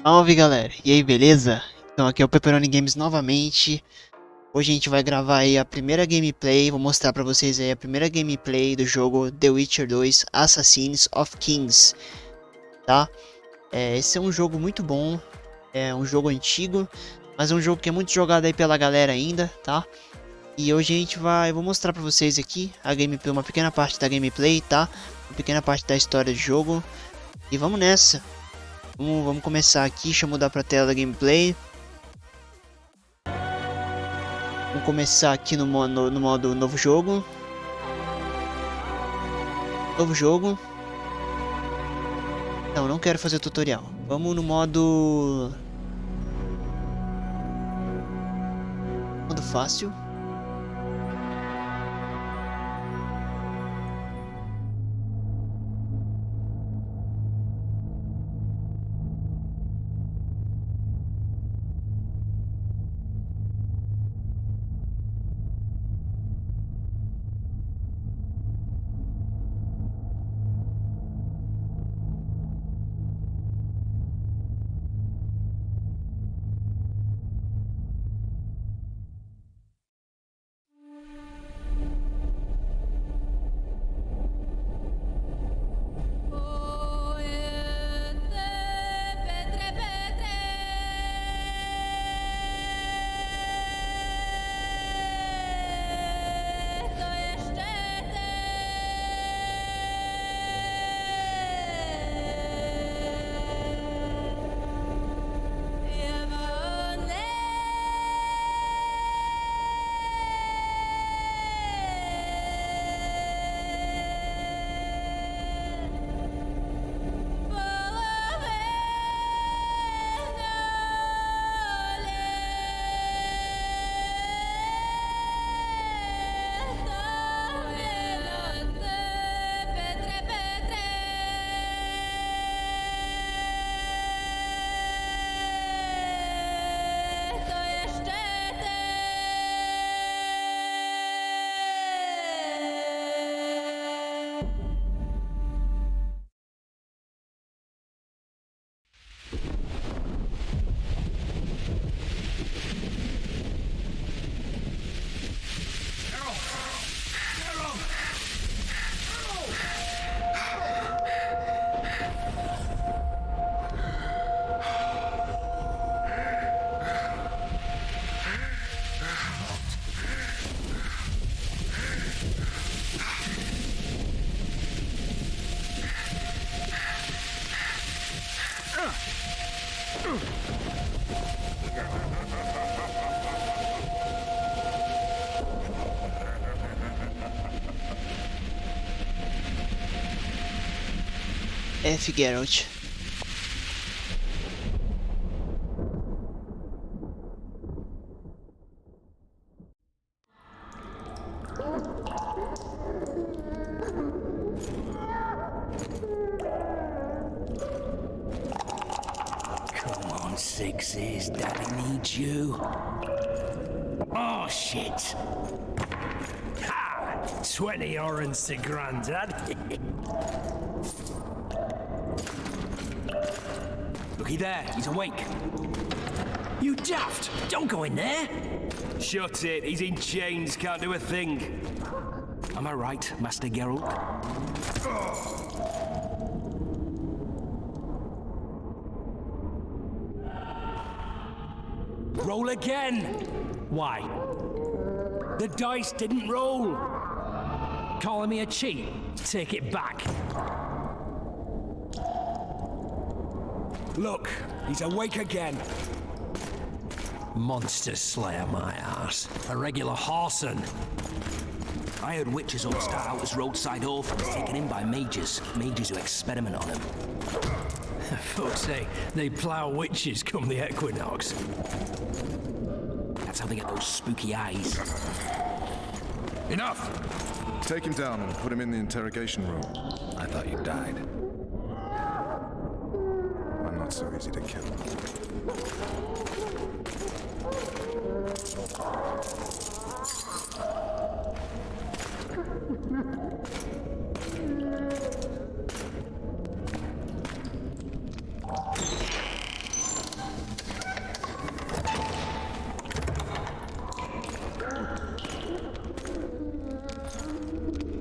Salve galera, e aí beleza? Então aqui é o Peperone Games novamente. Hoje a gente vai gravar aí a primeira gameplay, vou mostrar pra vocês aí a primeira gameplay do jogo The Witcher 2 Assassins of Kings, tá? Esse é um jogo muito bom, é um jogo antigo, mas é um jogo que é muito jogado aí pela galera ainda, tá? E hoje a gente vou mostrar pra vocês aqui a gameplay, uma pequena parte da gameplay, tá? Uma pequena parte da história do jogo, e vamos nessa! Vamos começar aqui, deixa eu mudar pra tela da gameplay. Vamos começar aqui no modo novo jogo. Novo jogo. Não quero fazer o tutorial. Vamos no modo fácil. F. Geralt. Come on, sixes, Daddy needs you. Oh, shit. Ha! 20 orange to Grandad. Looky there, he's awake. You daft! Don't go in there! Shut it, he's in chains, can't do a thing. Am I right, Master Geralt? Roll again! Why? The dice didn't roll! Calling me a cheat? Take it back. Look, he's awake again. Monster slayer, my ass. A regular horson. I heard witches all start out as roadside orphans taken in by mages. Mages who experiment on them. Folks say they plough witches come the equinox. That's how they get those spooky eyes. Enough! Take him down and put him in the interrogation room. I thought you died. I'm not so easy to kill.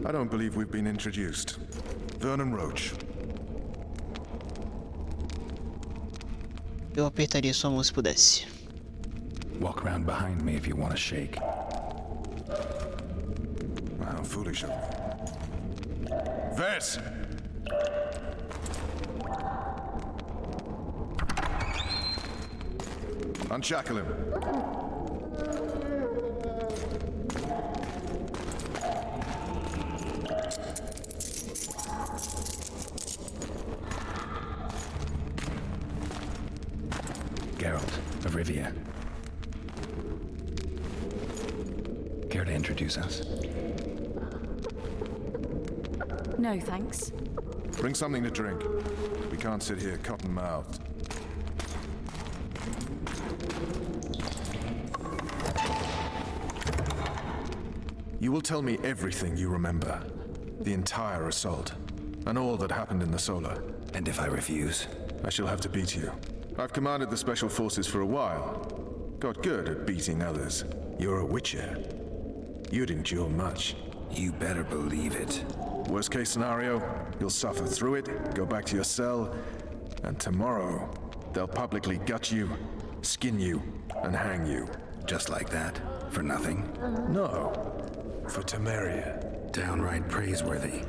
I don't believe we've been introduced. Vernon Roach. Eu apertaria sua mão se pudesse. Walk around behind me if you want to shake. How foolish of me. Ves! Unshackle him. Geralt of Rivia. Care to introduce us? No, thanks. Bring something to drink. We can't sit here cotton-mouthed. You will tell me everything you remember. The entire assault. And all that happened in the Solar. And if I refuse? I shall have to beat you. I've commanded the Special Forces for a while. Got good at beating others. You're a Witcher. You'd endure much. You better believe it. Worst case scenario, you'll suffer through it, go back to your cell, and tomorrow, they'll publicly gut you, skin you, and hang you. Just like that? For nothing? No. For Temeria. Downright praiseworthy.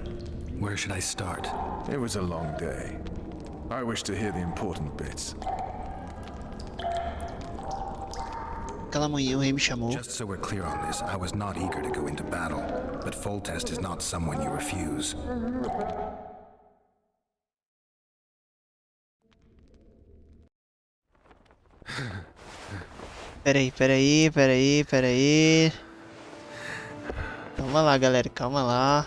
Where should I start? It was a long day. I wish to hear the important bits. Aquela manhã o rei me chamou. Just so we're clear on this, I was not eager to go into battle, but Foltest is not someone you refuse. Peraí. Calma lá, galera, calma lá.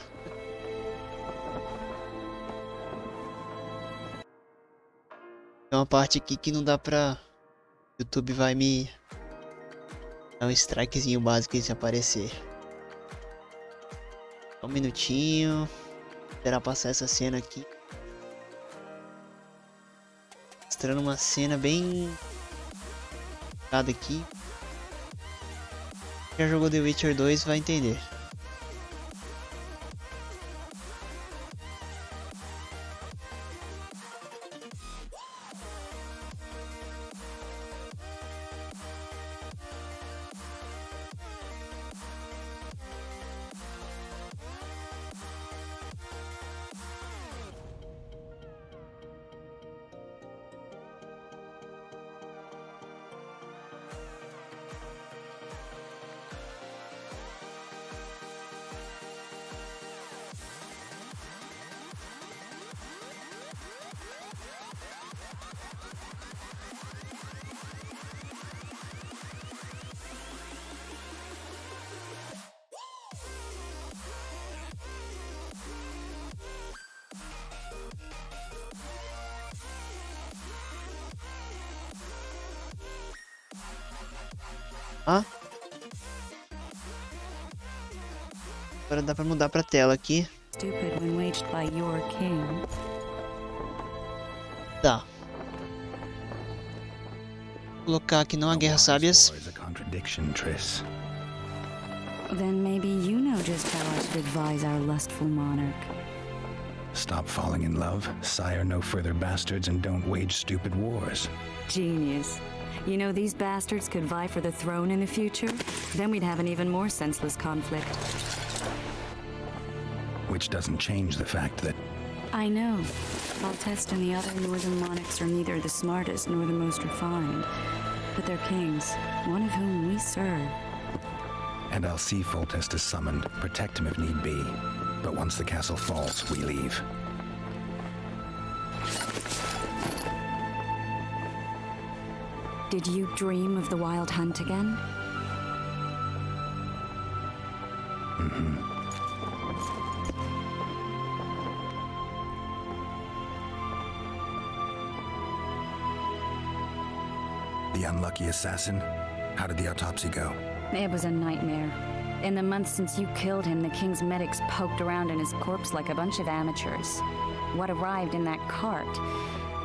Tem uma parte aqui que não dá pra... O YouTube vai me... dar um strikezinho básico se aparecer. Só um minutinho. Esperar passar essa cena aqui. Mostrando uma cena bem... aqui. Já jogou The Witcher 2 vai entender. Ah. Agora dá pra mudar pra tela aqui. Stupid when waged by your king. Tá. Vou colocar aqui não há guerras sábias. Then maybe you know just how I should advise our lustful monarch. Stop falling in love, sire no further bastards, and don't wage stupid wars. Genius. You know, these bastards could vie for the throne in the future. Then we'd have an even more senseless conflict. Which doesn't change the fact that... I know. Foltest and the other northern monarchs are neither the smartest nor the most refined. But they're kings, one of whom we serve. And I'll see Foltest is summoned, protect him if need be. But once the castle falls, we leave. Did you dream of the wild hunt again? Mm-hmm. The unlucky assassin? How did the autopsy go? It was a nightmare. In the months since you killed him, the king's medics poked around in his corpse like a bunch of amateurs. What arrived in that cart?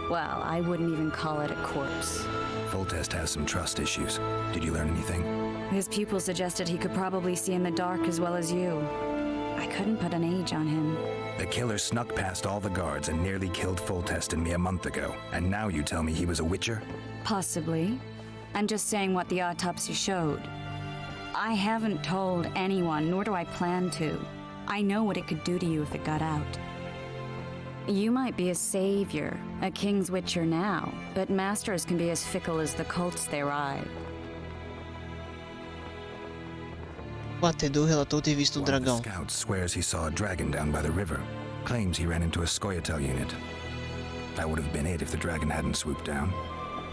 Well, I wouldn't even call it a corpse. Foltest has some trust issues. Did you learn anything? His pupil suggested he could probably see in the dark as well as you. I couldn't put an age on him. The killer snuck past all the guards and nearly killed Foltest and me a month ago. And now you tell me he was a witcher? Possibly. I'm just saying what the autopsy showed. I haven't told anyone, nor do I plan to. I know what it could do to you if it got out. You might be a savior, a king's witcher now, but masters can be as fickle as the cults they ride. O batedor relatou ter visto One of the dragão. scouts swears he saw a dragon down by the river. Claims he ran into a Scoia'tael unit. That would have been it if the dragon hadn't swooped down.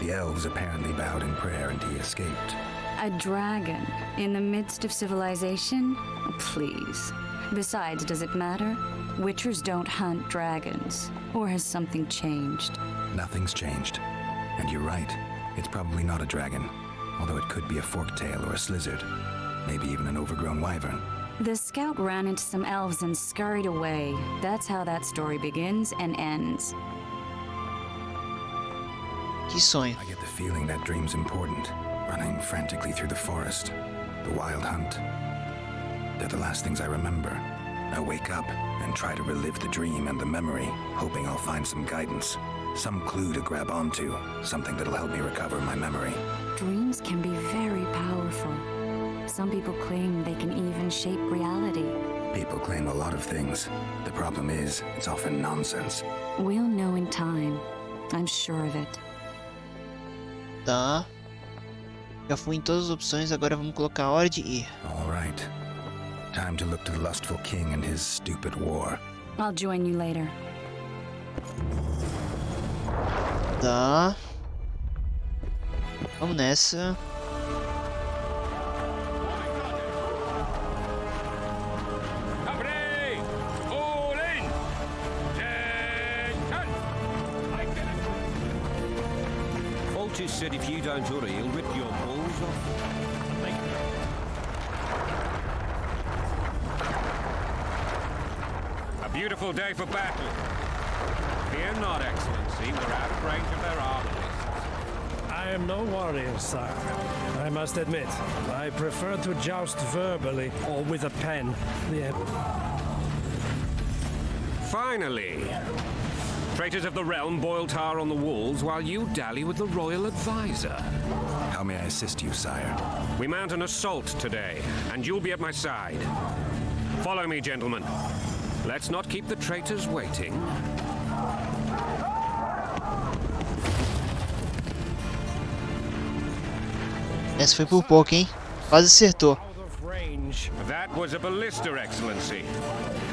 The elves apparently bowed in prayer and he escaped. A dragon in the midst of civilization? Please. Besides, does it matter? Witchers don't hunt dragons. Or has something changed? Nothing's changed. And you're right. It's probably not a dragon. Although it could be a forktail or a slizzard. Maybe even an overgrown wyvern. The scout ran into some elves and scurried away. That's how that story begins and ends. Que sonho. I get the feeling that dream's important. Running frantically through the forest. The wild hunt. They're the last things I remember. I wake up and try to relive the dream and the memory, hoping I'll find some guidance. Some clue to grab onto. Something that'll help me recover my memory. Dreams can be very powerful. Some people claim they can even shape reality. People claim a lot of things. The problem is, it's often nonsense. We'll know in time. I'm sure of it. Tá. Já fui em todas as opções, agora vamos colocar a hora de ir. All right. Time to look to the lustful king and his stupid war. I'll join you later. Tá. Vamos nessa. Foltest said if you don't hurry, he'll rip your balls off. A beautiful day for battle. Fear not, Excellency, we're out of range of their armorists. I am no warrior, sire. I must admit, I prefer to joust verbally or with a pen. Finally! Traitors of the realm boil tar on the walls while you dally with the royal advisor. How may I assist you, sire? We mount an assault today, and you'll be at my side. Follow me, gentlemen. Let's not keep the traitors waiting. Essa foi por pouco, hein? Quase acertou. Out of range. That was a ballista, Excellency.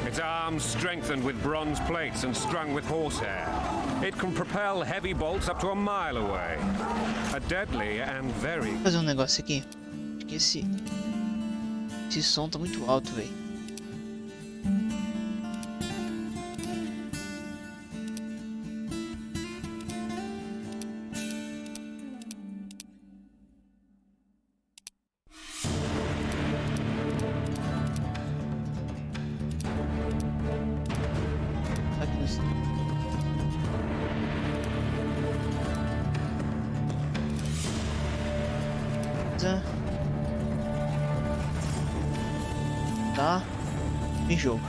Its arms strengthened with bronze plates and strung with horsehair. It can propel heavy bolts up to a mile away. A deadly and very... Vou fazer um negócio aqui. Esqueci. Esse som tá muito alto, velho. Tá em jogo.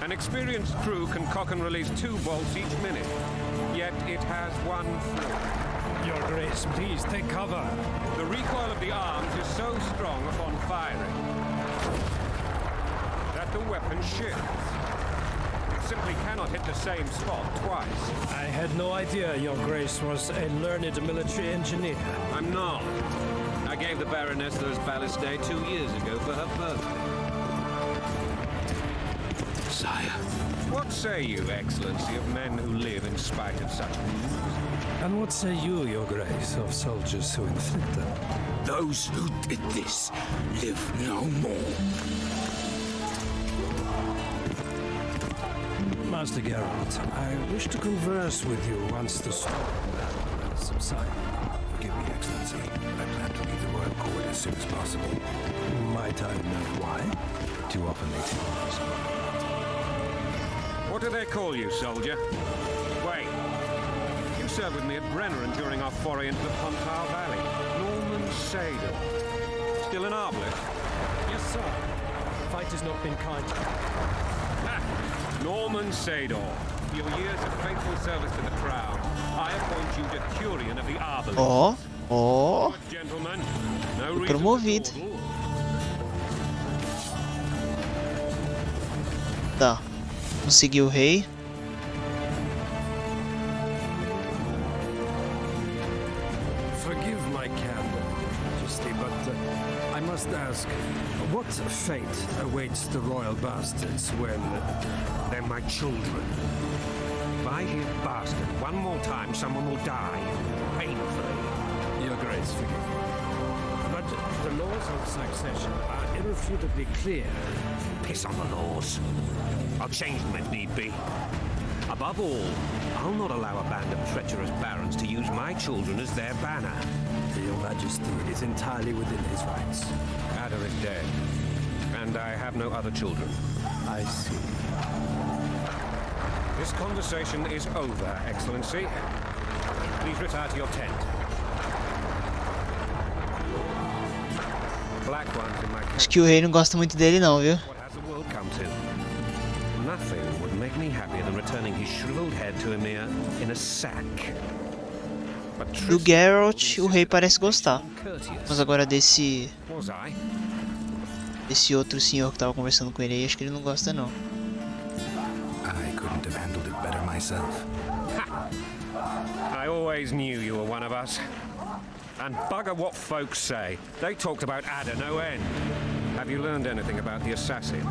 An experienced crew can cock and release 2 bolts each minute. Yet it has one flaw. Your Grace, please take cover. The recoil of the arms is so strong upon firing that the weapon shifts. It simply cannot hit the same spot twice. I had no idea Your Grace was a learned military engineer. I'm not. I gave the Baroness those ballistae 2 years ago for her birthday. Sire. What say you, Excellency, of men who live in spite of such wounds? And what say you, Your Grace, of soldiers who inflict them? Those who did this live no more. Master Geralt, I wish to converse with you once the storm has subsided. Forgive me, Excellency. I plan to leave the royal court as soon as possible. Might I know why? Too often they take me for someone. What do they call you, soldier? Wait. You served with me at Brenneran during our foray into the Pontar Valley. Norman Sadel. Still an arbalist? Yes, sir. fate has not been kind to you. Norman Sador, for your years of faithful service to the crown, I appoint you Decurion of the Arbalists. Ó, ó. Gentlemen, no Fui reason promovido. to dawdle. Tá. Consegui o rei. Forgive my candor, Majesty, but I must ask, what fate awaits the royal bastards when They're my children. If I hear bastard one more time, someone will die. Painfully. Your Grace forgive me? But the laws of succession are irrefutably clear. Piss on the laws. I'll change them if need be. Above all, I'll not allow a band of treacherous barons to use my children as their banner. Your Majesty is entirely within his rights. Ada is dead, and I have no other children. I see. This conversation is over, Excellency. Please retire to your tent. Black ones in my Acho camp. que o rei não gosta muito dele não, viu? What has the world come to? Nothing would make me happier than returning his shriveled head to Emir in a sack. But Do Geralt, o rei parece gostar. courteous. Mas agora desse Was I? outro senhor que tava conversando com ele aí, acho que ele não gosta não. I couldn't have handled it better myself. I always knew you were one of us. And bugger what folks say. They talked about Ada no end. Have you learned anything about the assassin?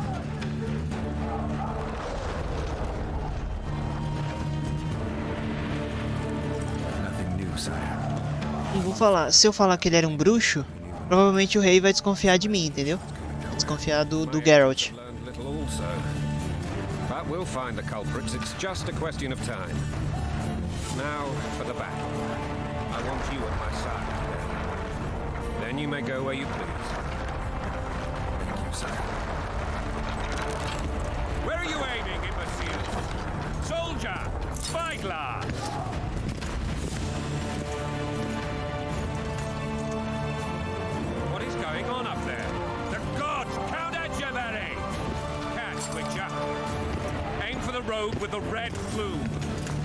Nothing new, sire. E vou falar, se eu falar que ele era um bruxo, provavelmente o rei vai desconfiar de mim, entendeu? Vai desconfiar do Geralt. Learned little also. But we'll find the culprits. It's just a question of time. Now for the battle. I want you at my side. Then you may go where you please. Thank you, sire. Where are you aiming, imbecile? Soldier! Spyglass! What is going on up there? The gods! Count Etcheverry! Catch, Witcher. Aim for the rogue with the red plume.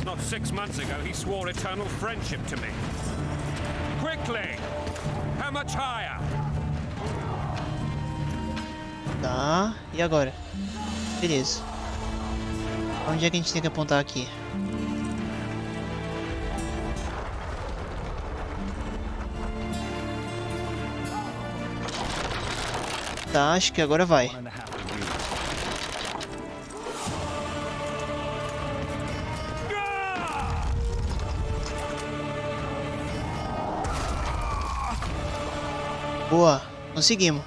Not 6 months ago, he swore eternal friendship to me. Quickly! How much higher? Tá, e agora? Beleza. Onde é que a gente tem que apontar aqui? Tá, acho que agora vai. Boa, conseguimos.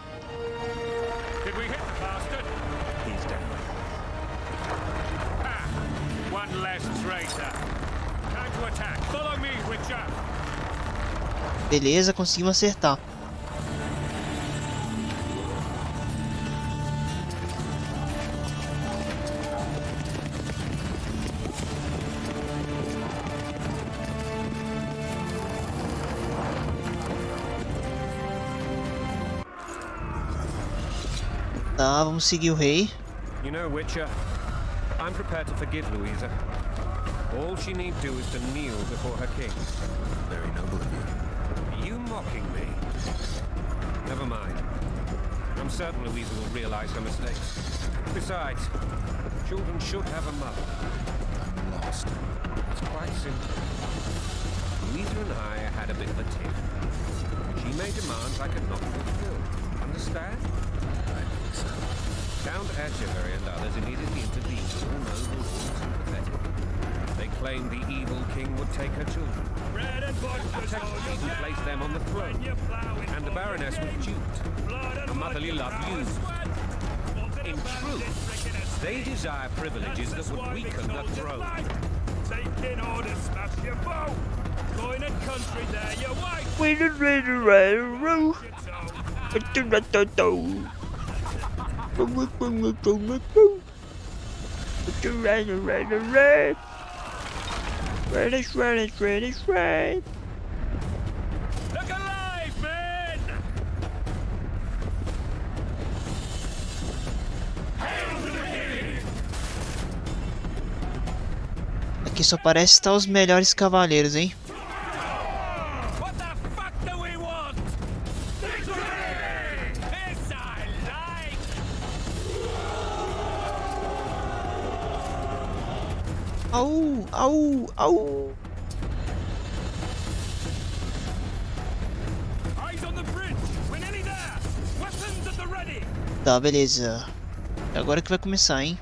Did we hit the bastard? He's down. Ah, one less traitor. Time to attack. Follow me, Witcher. Beleza, conseguimos acertar. Tá, vamos seguir o rei. You know, Witcher, I'm prepared to forgive Louisa. All she need do is to kneel before her king. Very noble of you. Are you mocking me? Never mind. I'm certain Louisa will realize her mistakes. Besides, children should have a mother. I'm lost. It's quite simple. Louisa and I had a bit of a tiff. She made demands I could not fulfill. Understand? I think so. Count Etcheverry and others immediately intervened, all noble, all sympathetic. They claimed the evil king would take her children. Protected even placed them on the throne. And the Baroness was duped. Her motherly love used. In truth, they desire privileges that would weaken the throne. Taking orders, smash your boat. Going and country there, your wife. Look alive, man! aqui só parece estar os melhores cavaleiros, hein? What the fuck do we want? Victory! This I like! Au, au, au. Eyes on the bridge! We're nearly there! Weapons at the ready! Tá, beleza. É agora que vai começar, hein?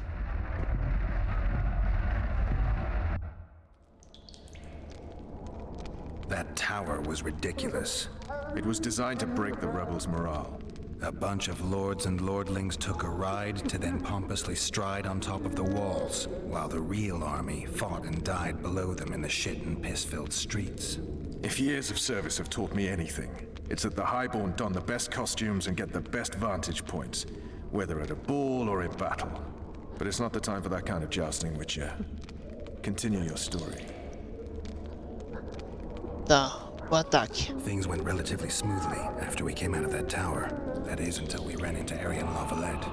That tower was ridiculous. It was designed to break the rebels' morale. A bunch of lords and lordlings took a ride to then pompously stride on top of the walls, while the real army fought and died below them in the shit and piss-filled streets. If years of service have taught me anything, it's that the Highborn don the best costumes and get the best vantage points, whether at a ball or in battle. But it's not the time for that kind of jousting, Witcher. Continue your story. Tá, o ataque. Things went relatively smoothly after we came out of that tower. That is, until we ran into Aryan Lavalette.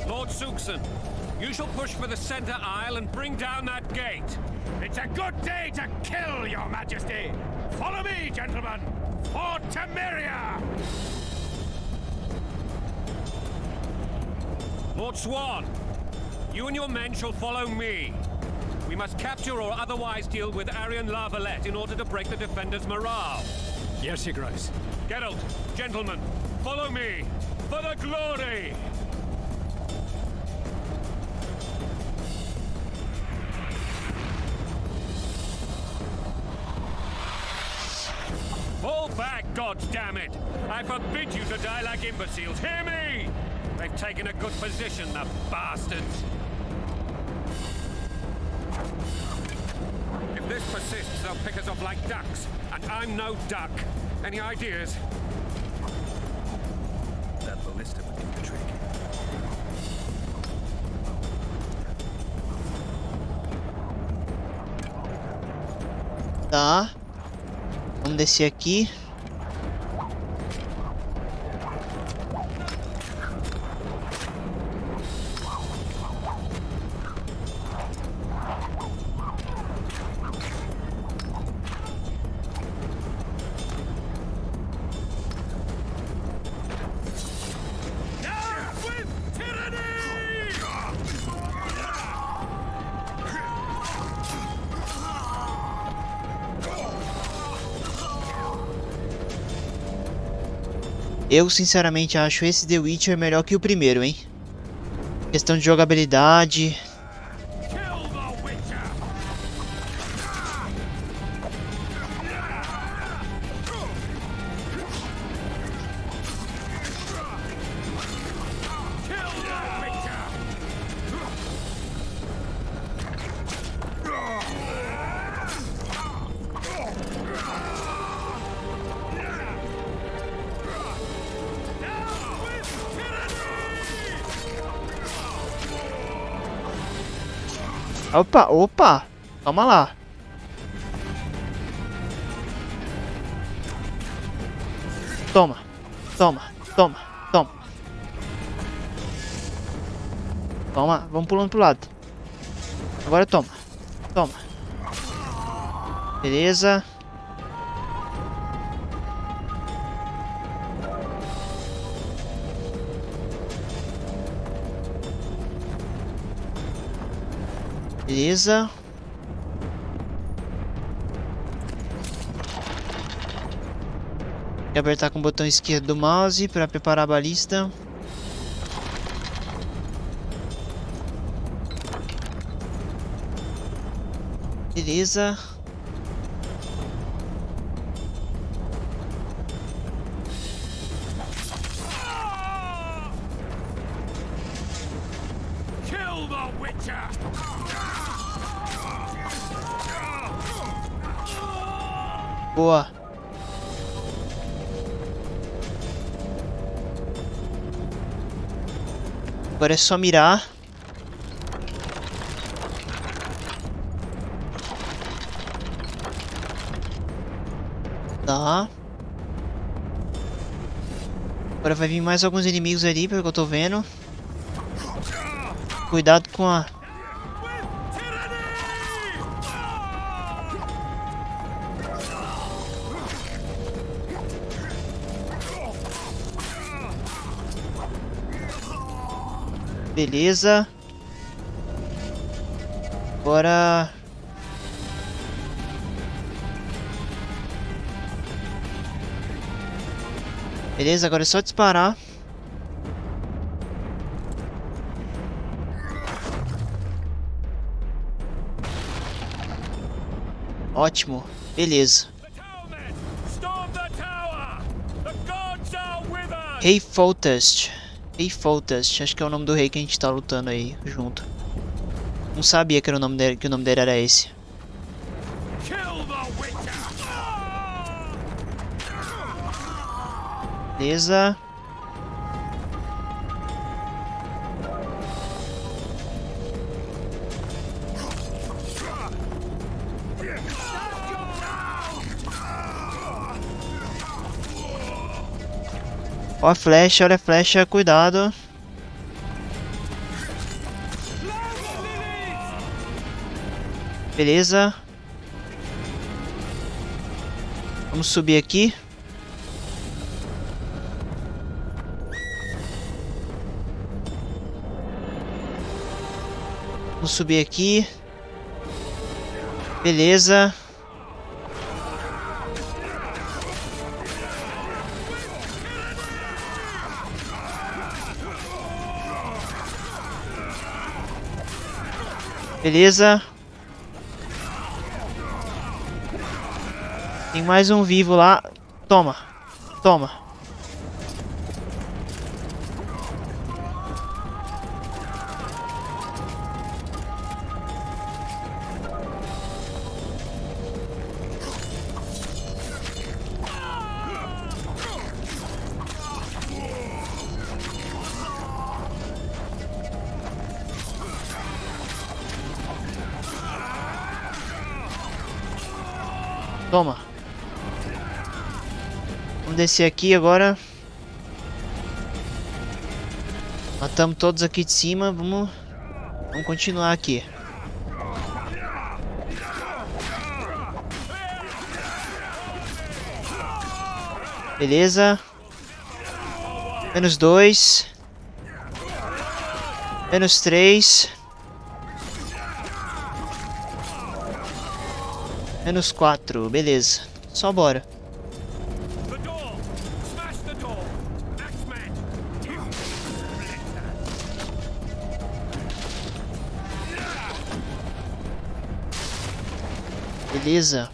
Lord Suxon, you shall push for the center aisle and bring down that gate. It's a good day to kill, your majesty! Follow me, gentlemen! For Temeria! Lord Swan, you and your men shall follow me. We must capture or otherwise deal with Aryan Lavalette in order to break the defenders' morale. Yes, Your Grace. Geralt, gentlemen, follow me for the glory! Fall back, goddammit! I forbid you to die like imbeciles. Hear me! They've taken a good position, the bastards. If this persists, they'll pick us off like ducks, and I'm no duck. Any ideas? That ballista would do the trick. Tá. Vamos descer aqui. Eu sinceramente acho esse The Witcher melhor que o primeiro, hein? Questão de jogabilidade. Opa, opa! Calma lá. Toma, toma, toma, toma. Toma, vamos pulando pro lado. Agora toma, toma. Beleza. Beleza. Tem que apertar com o botão esquerdo do mouse para preparar a balista. Beleza. Kill the Witcher! Boa. Agora é só mirar. Tá. Agora vai vir mais alguns inimigos ali, pelo que eu tô vendo. Cuidado com a... Beleza. Agora... Beleza, agora é só disparar. Ótimo, beleza. Rei Foltest. Rei Foltest, acho que é o nome do rei que a gente tá lutando aí junto. Não sabia que era o nome dele, que o nome dele era esse. Beleza. Ó a flecha, olha a flecha, cuidado. Beleza. Vamos subir aqui. Vamos subir aqui. Beleza. Beleza. Tem mais um vivo lá. Toma. Toma. Toma. Vamos descer aqui agora. Matamos todos aqui de cima. Vamos continuar aqui. Beleza. -2. -3. -4, beleza. Só bora. Beleza.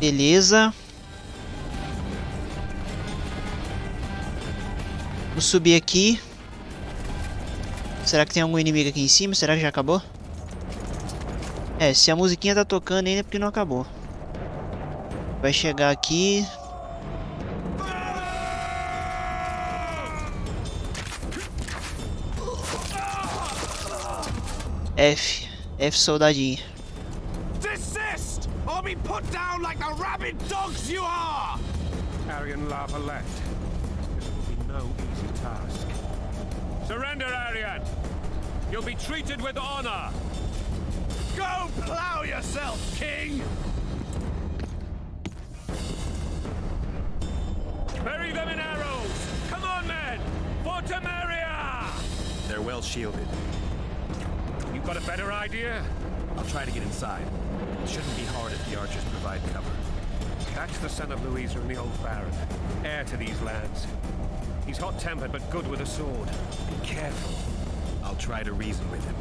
Beleza. Vou subir aqui. Será que tem algum inimigo aqui em cima? Será que já acabou? É, se a musiquinha tá tocando ainda é porque não acabou. Vai chegar aqui. F. F, soldadinho. Desist, or be put down like the rabid dogs you are! Arian Lavalette. This will be no easy task. Surrender, Arian! You'll be treated with honor! Go plow yourself, King! Bury them in arrows! Come on, men! For Temeria! They're well shielded. You got a better idea? I'll try to get inside. It shouldn't be hard if the archers provide cover. That's the son of Louisa and the old Baron, heir to these lands. He's hot-tempered but good with a sword. Be careful. I'll try to reason with him.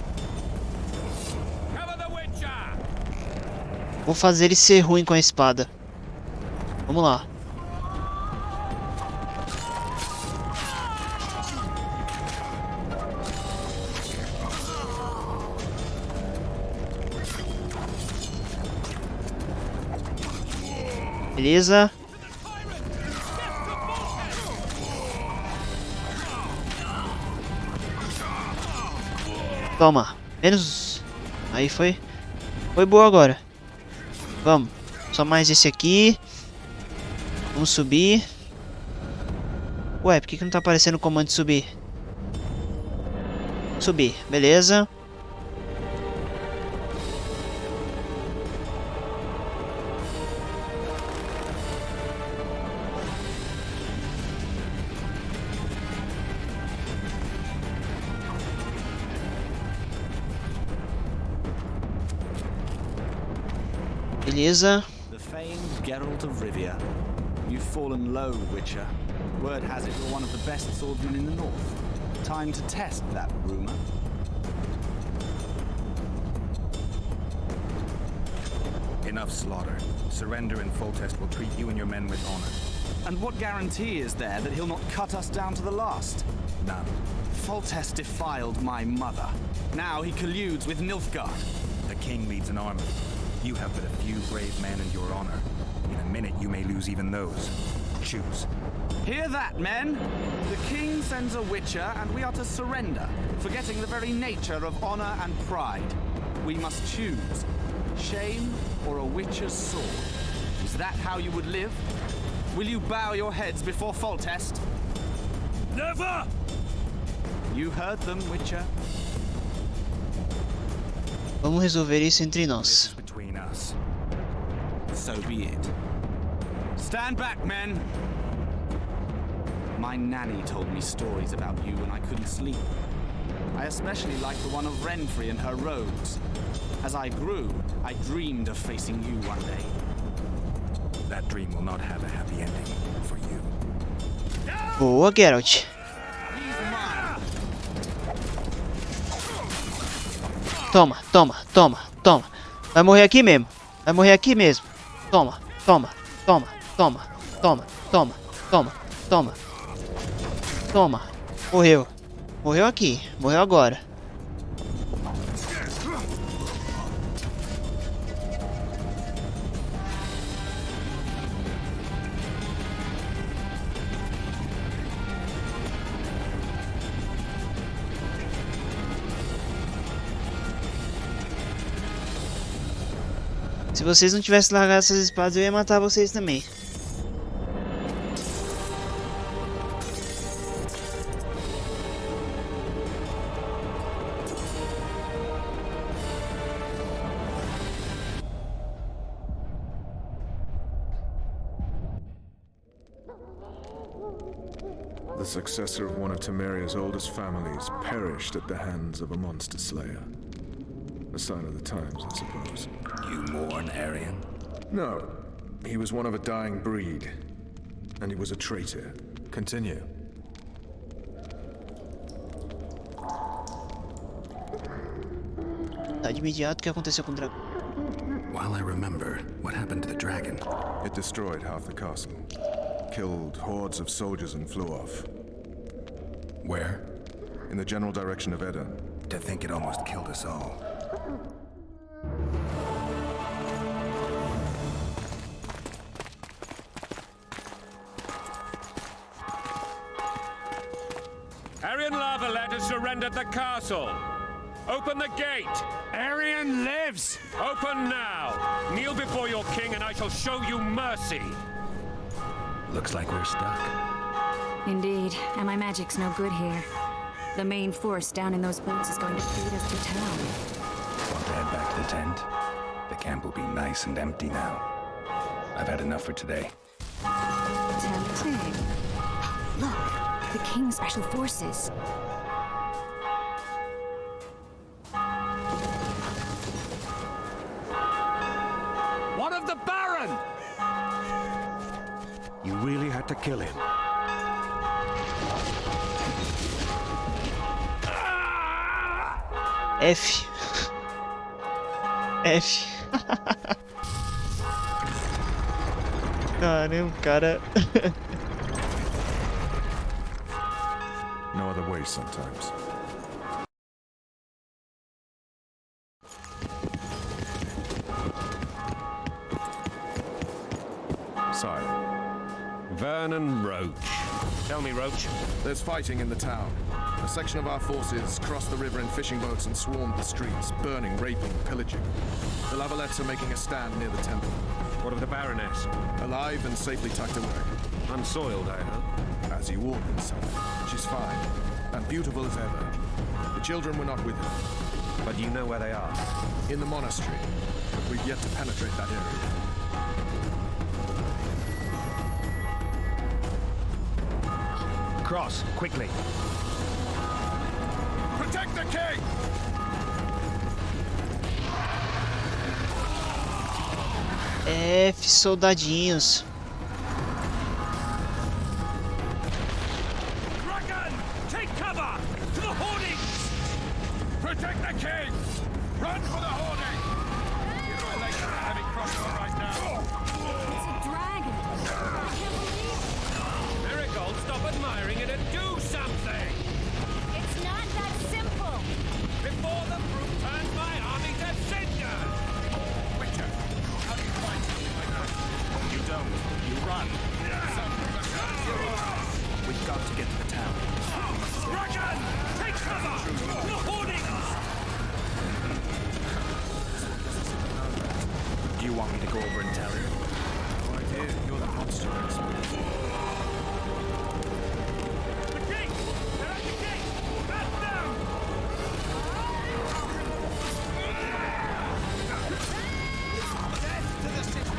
Cover the Witcher! Vou fazer ele ser ruim com a espada. Vamos lá. Beleza. Toma. Menos. Aí foi. Foi boa agora. Vamos. Só mais esse aqui. Vamos subir. Ué, por que não tá aparecendo o comando de subir? Subir. Beleza. Beleza. The famed Geralt of Rivia. You've fallen low, Witcher. Word has it you're one of the best swordsmen in the north. Time to test that rumor. Enough slaughter. Surrender and Foltest will treat you and your men with honor. And what guarantee is there that he'll not cut us down to the last? None. Foltest defiled my mother. Now he colludes with Nilfgaard. The king leads an army. You have but a few brave men and your honor. In a minute, you may lose even those. Choose. Hear that, men? The king sends a Witcher, and we are to surrender, forgetting the very nature of honor and pride. We must choose. Shame or a Witcher's sword? Is that how you would live? Will you bow your heads before Foltest? Never! You heard them, Witcher. Vamos resolver isso entre This nós. is between us. So be it. Stand back, men! My nanny told me stories about you when I couldn't sleep. I especially liked the one of Renfrey and her rogues. As I grew, I dreamed of facing you one day. That dream will not have a happy ending for you. Boa, Geralt. He's mine! Toma, toma, toma, toma. Vai morrer aqui mesmo. Vai morrer aqui mesmo. Toma, toma, toma, toma, toma, toma, toma, toma. Toma. Morreu. Morreu aqui. Morreu agora. Se vocês não tivessem largado essas espadas, eu ia matar vocês também. The successor of one of Temeria's oldest families perished at the hands of a monster slayer. A sign of the times, I suppose. You mourn, Arian? No, he was one of a dying breed. And he was a traitor. Continue. Tá de imediato o que aconteceu com o dragão. While I remember, what happened to the dragon? It destroyed half the castle. Killed hordes of soldiers and flew off. Where? In the general direction of Edda. To think it almost killed us all. Arian Lavalette has surrendered the castle. Open the gate! Arian lives! Open now! Kneel before your king and I shall show you mercy! Looks like we're stuck. Indeed, and my magic's no good here. The main force down in those boats is going to feed us to town. Want to head back to the tent? The camp will be nice and empty now. I've had enough for today. Tempting. Look, the King's Special Forces. One of the Baron! You really had to kill him. F. F. Caramba, cara. No other way sometimes. Sire. Vernon Roach. Tell me, Roach. There's fighting in the town. A section of our forces crossed the river in fishing boats and swarmed the streets, burning, raping, pillaging. The Lavalettes are making a stand near the temple. What of the Baroness? Alive and safely tucked away. Unsoiled, I hope. As you ordered, sire. She's fine, and beautiful as ever. The children were not with her. But you know where they are. In the monastery. But we've yet to penetrate that area. Cross, quickly. Protect the king! F, soldadinhos. Dragon! Take cover! To the hoardings! Protect the king! Run for the hoarding! You're a late heavy crossbow right now. It's a dragon! I can't believe Marigold, stop admiring it and do something! it's not that simple! Before the brute turns my army to cinder! Witcher, how do you fight something like that? You don't. You run. We've got to get to the town. Dragon! Take cover! To the hoardings! Do you want me to go over and tell him? No idea. You're the monster expert. The king! They're at the gate! Bat down! Death to the city!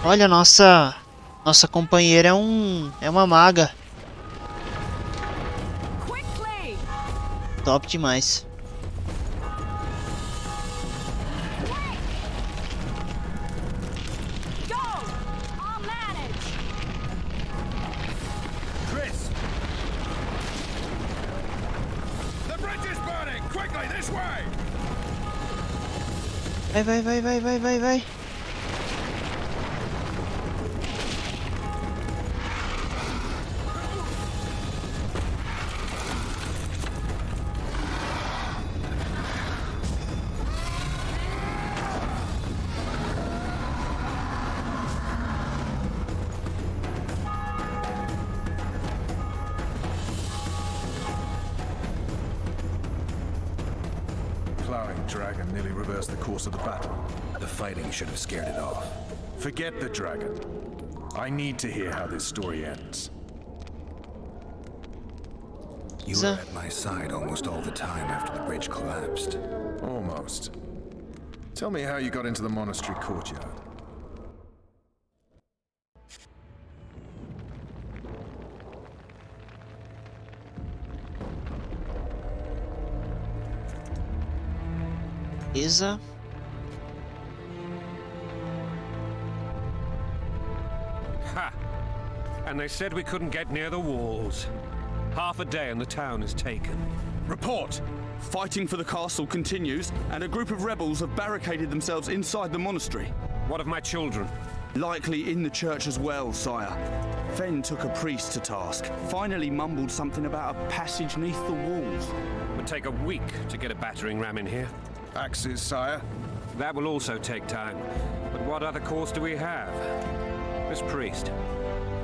Olha, nossa companheira é uma maga. Quickly! Top demais. Go! I'll manage! Chris! The bridge is burning! Quickly, this way! Vai. Plowing dragon nearly reversed the course of the battle. The fighting should have scared it off. Forget the dragon. I need to hear how this story ends. You were at my side almost all the time after the bridge collapsed. Almost. Tell me how you got into the monastery courtyard. Isa. Ha! And they said we couldn't get near the walls. Half a day and the town is taken. Report! Fighting for the castle continues, and a group of rebels have barricaded themselves inside the monastery. What of my children? Likely in the church as well, sire. Fen took a priest to task, finally mumbled something about a passage neath the walls. It would take a week to get a battering ram in here. Axes, sire. That will also take time. But what other course do we have? This priest.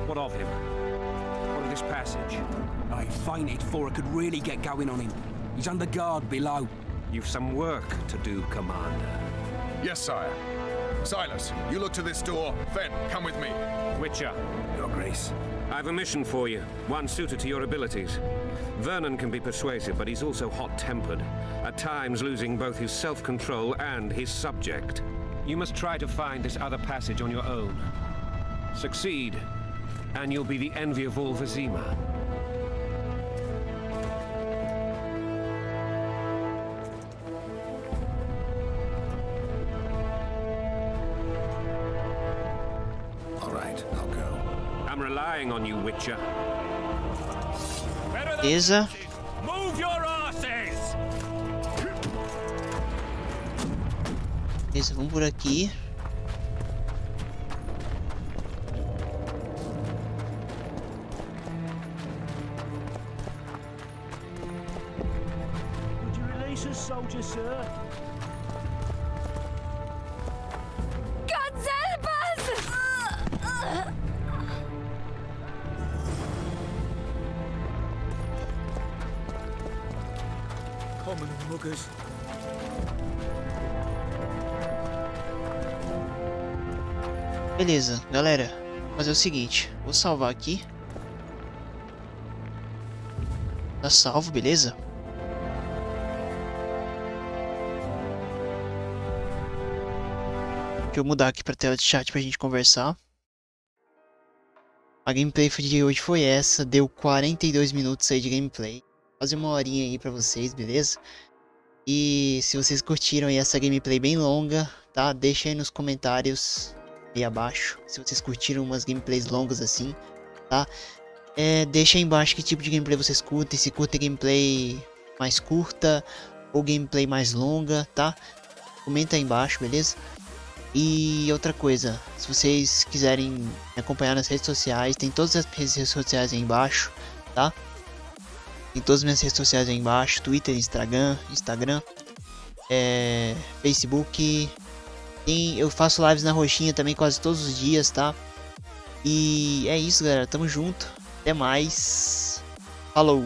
What of him? What of this passage? I fainted before I could really get going on him. He's under guard below. You've some work to do, Commander. Yes, sire. Silas, you look to this door. Fen, come with me. Witcher, Your Grace. I've a mission for you, one suited to your abilities. Vernon can be persuasive, but he's also hot-tempered, at times losing both his self-control and his subject. You must try to find this other passage on your own. Succeed, and you'll be the envy of all Vizima. All right, I'll go. I'm relying on you, Witcher. Beleza. Move your asses! Beleza, vamos por aqui. Would you release us, soldier, sir? God help us! Common muggers. Beleza, galera. Vou fazer o seguinte. Vou salvar aqui. Tá salvo, beleza? Deixa eu mudar aqui pra tela de chat pra gente conversar. A gameplay de hoje foi essa. Deu 42 minutos aí de gameplay. Fazer uma horinha aí pra vocês, beleza? E se vocês curtiram aí essa gameplay bem longa, tá? Deixa aí nos comentários aí abaixo, se vocês curtiram umas gameplays longas assim, tá? Deixa aí embaixo que tipo de gameplay vocês curtem, se curtem gameplay mais curta ou gameplay mais longa, tá? Comenta aí embaixo, beleza? E outra coisa, se vocês quiserem me acompanhar nas redes sociais, tem todas as redes sociais aí embaixo, tá? Tem todas as minhas redes sociais aí embaixo, Twitter, Instagram, Facebook. Eu faço lives na roxinha também quase todos os dias, tá? E é isso, galera. Tamo junto. Até mais. Falou!